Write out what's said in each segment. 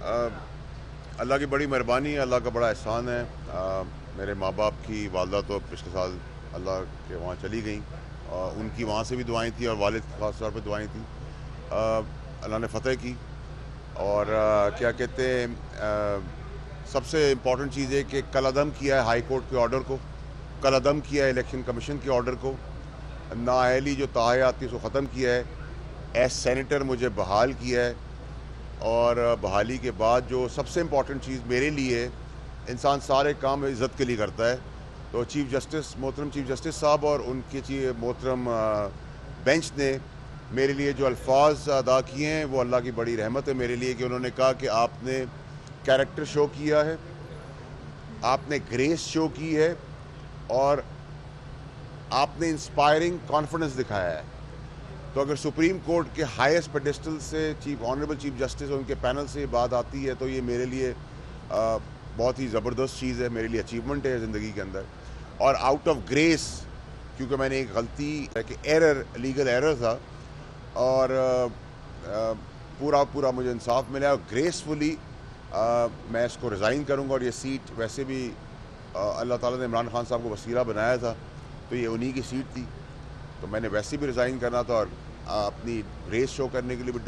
अल्लाह की बड़ी मेहरबानी है, अल्लाह का बड़ा एहसान है। मेरे माँ बाप की वालदा तो पिछले साल अल्लाह के वहाँ चली गई। उनकी वहाँ से भी दुआएं थी और वालिद ख़ास तौर पे दुआएं थी। अल्लाह ने फ़तह की और क्या कहते हैं, सबसे इम्पॉर्टेंट चीज़ है कि कलअदम किया है हाई कोर्ट के ऑर्डर को, कलअदम किया है इलेक्शन कमीशन के ऑर्डर को, नाअहली जो ताहयात थी उसको ख़त्म किया है, एज सेनेटर मुझे बहाल किया है। और बहाली के बाद जो सबसे इम्पॉर्टेंट चीज़ मेरे लिए, इंसान सारे काम इज़्ज़त के लिए करता है, तो चीफ़ जस्टिस मोहतरम चीफ़ जस्टिस साहब और उनके मोहतरम बेंच ने मेरे लिए जो अल्फाज अदा किए हैं वो अल्लाह की बड़ी रहमत है मेरे लिए, कि उन्होंने कहा कि आपने कैरेक्टर शो किया है, आपने ग्रेस शो की है और आपने इंस्पायरिंग कॉन्फिडेंस दिखाया है। तो अगर सुप्रीम कोर्ट के हाईएस्ट पेडिस्टल से ऑनरेबल चीफ जस्टिस और उनके पैनल से ये बात आती है तो ये मेरे लिए बहुत ही ज़बरदस्त चीज़ है, मेरे लिए अचीवमेंट है ज़िंदगी के अंदर। और आउट ऑफ ग्रेस, क्योंकि मैंने एक गलती कि एरर, लीगल एरर था और पूरा मुझे इंसाफ मिला और ग्रेसफुली मैं इसको रिज़ाइन करूँगा। और ये सीट वैसे भी अल्लाह ताला ने इमरान खान साहब को वसीला बनाया था, तो ये उन्हीं की सीट थी, तो मैंने वैसे भी रिज़ाइन करना था और अपनी रेस शो करने के लिए भी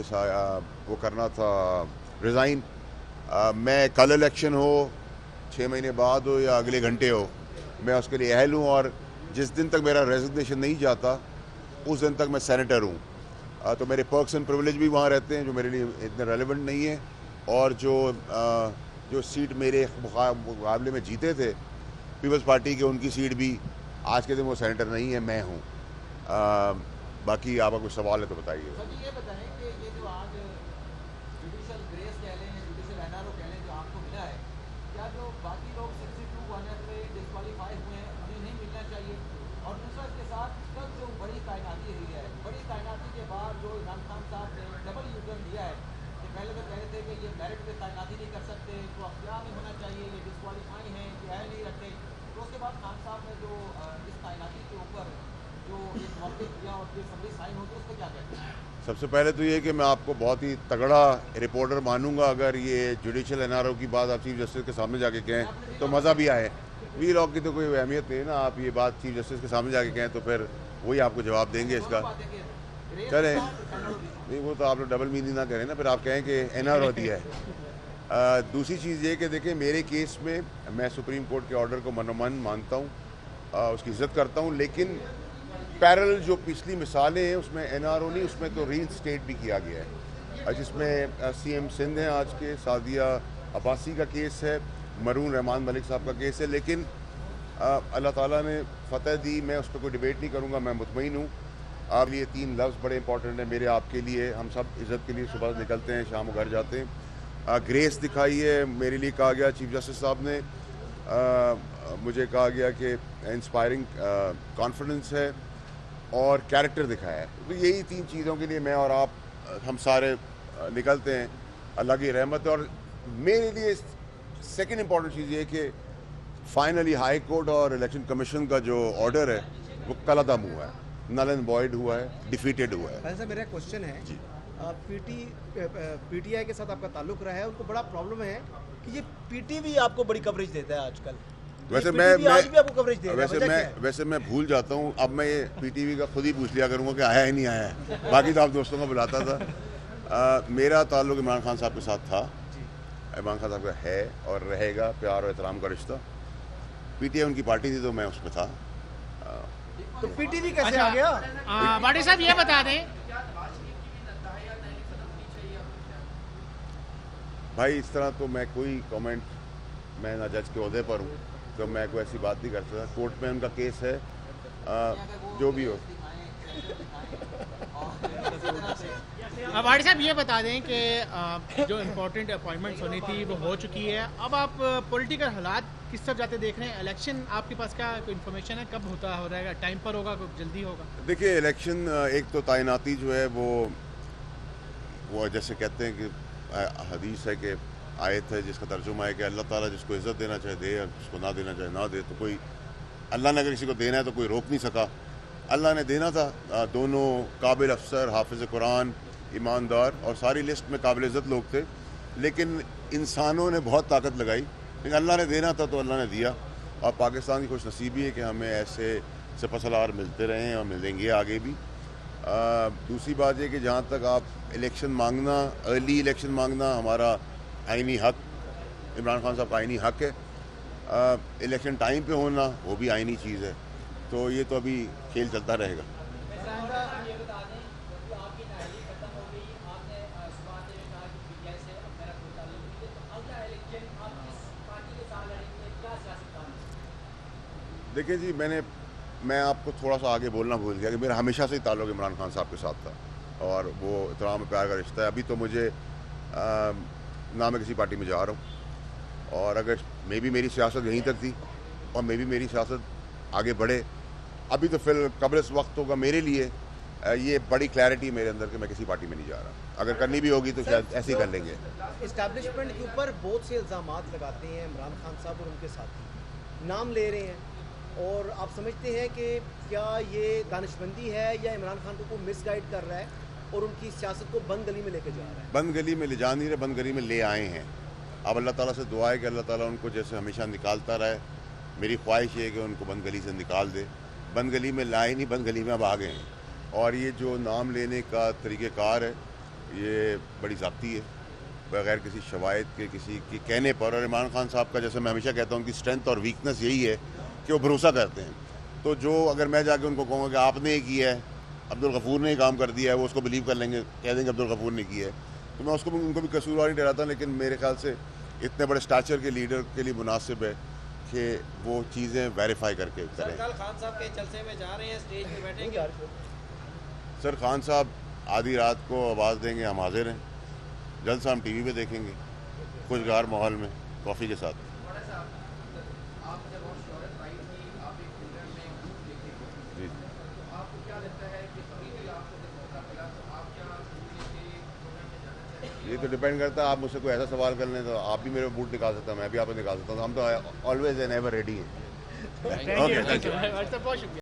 वो करना था रिज़ाइन। मैं कल इलेक्शन हो, 6 महीने बाद हो या अगले घंटे हो, मैं उसके लिए अहल हूँ। और जिस दिन तक मेरा रेजिग्नेशन नहीं जाता उस दिन तक मैं सेनेटर हूँ। तो मेरे पर्क्स एंड प्रिविलेज भी वहाँ रहते हैं जो मेरे लिए इतने रेलेवेंट नहीं है। और जो सीट मेरे मुकाबले में जीते थे पीपल्स पार्टी के, उनकी सीट भी आज के दिन वो सेनेटर नहीं है, मैं हूँ। बाकी आपका कुछ सवाल है तो बताइए। ये बताएं कि ये जो आज जुडिशल ग्रेस कह लें, जुडिशल एनआरओ कह लें, जो आपको मिला है, क्या जो बाकी लोग 62 पे डिस्क्वालीफाई हुए हैं उन्हें नहीं मिलना चाहिए? और दूसरा इसके साथ कल जो बड़ी तैनाती हुई है, बड़ी तैनाती के बाद जो इमरान खान साहब ने डबल यूजन दिया है कि पहले तो कह रहे थे कि ये मेरिट पे तैनाती नहीं कर सकते, तो अख्तियार नहीं होना चाहिए, ये डिस्क्वालीफाई हैं, ये अहल नहीं रखते, तो उसके बाद खान साहब ने जो इस तैनाती के ऊपर जो एक मौके किया और ये सभी साइन होगी, उसको क्या कहते हैं? सबसे पहले तो ये कि मैं आपको बहुत ही तगड़ा रिपोर्टर मानूंगा अगर ये जुडिशल एनआरओ की बात आप चीफ जस्टिस के सामने जाके कहें तो मज़ा भी आए। वी लॉ की तो कोई अहमियत नहीं है ना, आप ये बात चीफ जस्टिस के सामने जाके कहें तो फिर वही आपको जवाब देंगे इसका। चलें, नहीं वो तो आप लोग डबल मीनिंग ना करें ना, फिर आप कहें कि एनआरओ दिया है। दूसरी चीज़ ये कि देखें, मेरे केस में मैं सुप्रीम कोर्ट के ऑर्डर को मनोमन मानता हूँ, उसकी इज्जत करता हूँ, लेकिन पैरेलल जो पिछली मिसालें हैं उसमें एनआरओ नहीं, उसमें तो रीइंस्टेट भी किया गया है, जिसमें सीएम सिंध हैं आज के, सादिया अब्बासी का केस है, मरून रहमान मलिक साहब का केस है। लेकिन अल्लाह ताला ने फ़तह दी, मैं उस पर कोई डिबेट नहीं करूँगा, मैं मुतमईन हूँ। आप लिए 3 लफ्ज़ बड़े इंपॉर्टेंट हैं मेरे आपके लिए। हम सब इज़्ज़त के लिए सुबह निकलते हैं, शाम को घर जाते हैं। ग्रेस दिखाई है मेरे लिए, कहा गया चीफ जस्टिस साहब ने, मुझे कहा गया कि इंस्पायरिंग कॉन्फिडेंस है और कैरेक्टर दिखाया है। तो यही 3 चीज़ों के लिए मैं और आप हम सारे निकलते हैं, अल्लाह की रहमत है। और मेरे लिए सेकंड इम्पॉर्टेंट चीज़ ये कि फाइनली हाई कोर्ट और इलेक्शन कमीशन का जो ऑर्डर है वो कलअदम हुआ है, नल एंड वॉइड हुआ है, डिफीटेड हुआ है। सर मेरा क्वेश्चन है जी, पीटीआई के साथ आपका ताल्लुक रहा है, उनको बड़ा प्रॉब्लम है कि ये पीटीवी आपको बड़ी कवरेज देता है आजकल। वैसे आज भी आपको कवरेज दे रहा है, वैसे मैं भूल जाता हूँ, अब मैं ये पीटीवी का खुद ही पूछ लिया करूँगा कि आया है नहीं आया है, बाकी तो आप दोस्तों को बुलाता था। मेरा ताल्लुक इमरान खान साहब के साथ था, इमरान खान साहब का है और रहेगा, प्यार और एहतराम का रिश्ता। पीटीआई उनकी पार्टी थी तो मैं उसमें था। तो पीटीवी कैसे आ गया? वाडी साहब ये बता दें भाई, इस तरह तो मैं कोई कमेंट, मैं ना जज के ओहदे पर हूँ तो मैं कोई ऐसी बात नहीं कर सकता। कोर्ट में उनका केस है, जो भी हो। वाडी साहब ये बता दें कि जो इम्पोर्टेंट अपॉइंटमेंट्स होनी थी वो हो चुकी है, अब आप पॉलिटिकल हालात किस तरफ जाते देख रहे हैं? इलेक्शन आपके पास क्या कोई इन्फॉर्मेशन है, कब होता हो रहेगा, टाइम पर होगा, जल्दी होगा? देखिए, इलेक्शन एक तो तैनाती जो है वो जैसे कहते हैं कि हदीस है कि आयत है जिसका तर्जुमा है कि अल्लाह ताला जिसको इज़्ज़त देना चाहे दे, जिसको ना देना चाहे ना दे। तो कोई, अल्लाह ने अगर किसी को देना है तो कोई रोक नहीं सका। अल्लाह ने देना था, दोनों काबिल अफसर, हाफिज़ कुरान, ईमानदार और सारी लिस्ट में काबिल इज़्ज़त लोग थे। लेकिन इंसानों ने बहुत ताकत लगाई, लेकिन अल्लाह ने देना था तो अल्लाह ने दिया। और पाकिस्तान की खुश नसीबी है कि हमें ऐसे सिपहसालार मिलते रहे हैं और मिलेंगे आगे भी। दूसरी बात यह कि जहाँ तक आप इलेक्शन मांगना, अर्ली इलेक्शन मांगना हमारा आइनी हक, इमरान खान साहब का आइनी हक है। इलेक्शन टाइम पे होना वो भी आइनी चीज़ है। तो ये तो अभी खेल चलता रहेगा। देखिए जी, मैं आपको थोड़ा सा आगे बोलना भूल गया कि मेरा हमेशा से ही ताल्लुक़ इमरान खान साहब के साथ था और वो इहतराम प्यार का रिश्ता है। अभी तो मुझे ना मैं किसी पार्टी में जा रहा हूँ और अगर मे भी मेरी सियासत यहीं तक थी और मे भी मेरी सियासत आगे बढ़े। अभी तो फिर कबल इस वक्त होगा मेरे लिए ये बड़ी क्लैरिटी मेरे अंदर कि मैं किसी पार्टी में नहीं जा रहा। अगर करनी भी होगी तो शायद ऐसे ही कर लेंगे। इस्टेब्लिशमेंट के ऊपर बहुत से इल्ज़ामात लगाते हैं इमरान खान साहब और उनके साथी, नाम ले रहे हैं, और आप समझते हैं कि क्या ये दानिशमंदी है या इमरान खान को मिसगाइड कर रहा है और उनकी सियासत को बंद गली में लेके जा रहा है? बंद गली में ले जा नहीं रहे, बंद गली में ले आए हैं। अब अल्लाह ताला से दुआ है कि अल्लाह ताला उनको जैसे हमेशा निकालता रहे। मेरी ख्वाहिश है कि उनको बंद गली से निकाल दे। बंद गली में लाए नहीं, बंद गली में अब आ गए हैं। और ये जो नाम लेने का तरीक़ेकार है ये बड़ी ज़ाती है, बगैर किसी शवायद के, किसी के कहने पर। और इमरान खान साहब का जैसे मैं हमेशा कहता हूँ उनकी स्ट्रेंथ और वीकनेस यही है कि वो भरोसा करते हैं। तो जो अगर मैं जाके उनको कहूँगा कि आपने ही किया है, अब्दुल गफूर ने ही काम कर दिया है, वो उसको बिलीव कर लेंगे, कह देंगे अब्दुल गफूर ने किया है। तो मैं उसको उनको भी कसूरवार नहीं ठहराता, लेकिन मेरे ख्याल से इतने बड़े स्टैचर के लीडर के लिए मुनासिब है कि वो चीज़ें वेरीफाई करके करें। कल खान साहब के जलसे में जा रहे हैं, स्टेज पे बैठेंगे। सर खान साहब आधी रात को आवाज़ देंगे, हम हाजिर हैं। जलसा हम टीवी पे देखेंगे, खुशगवार माहौल में कॉफ़ी के साथ। ये तो डिपेंड करता है, आप मुझसे कोई ऐसा सवाल कर लें तो आप भी मेरे बूट निकाल सकते हैं, मैं भी आपको निकाल सकता हूँ। हम तो ऑलवेज एंड एवर रेडी हैं। थैंक यू, बहुत शुक्रिया।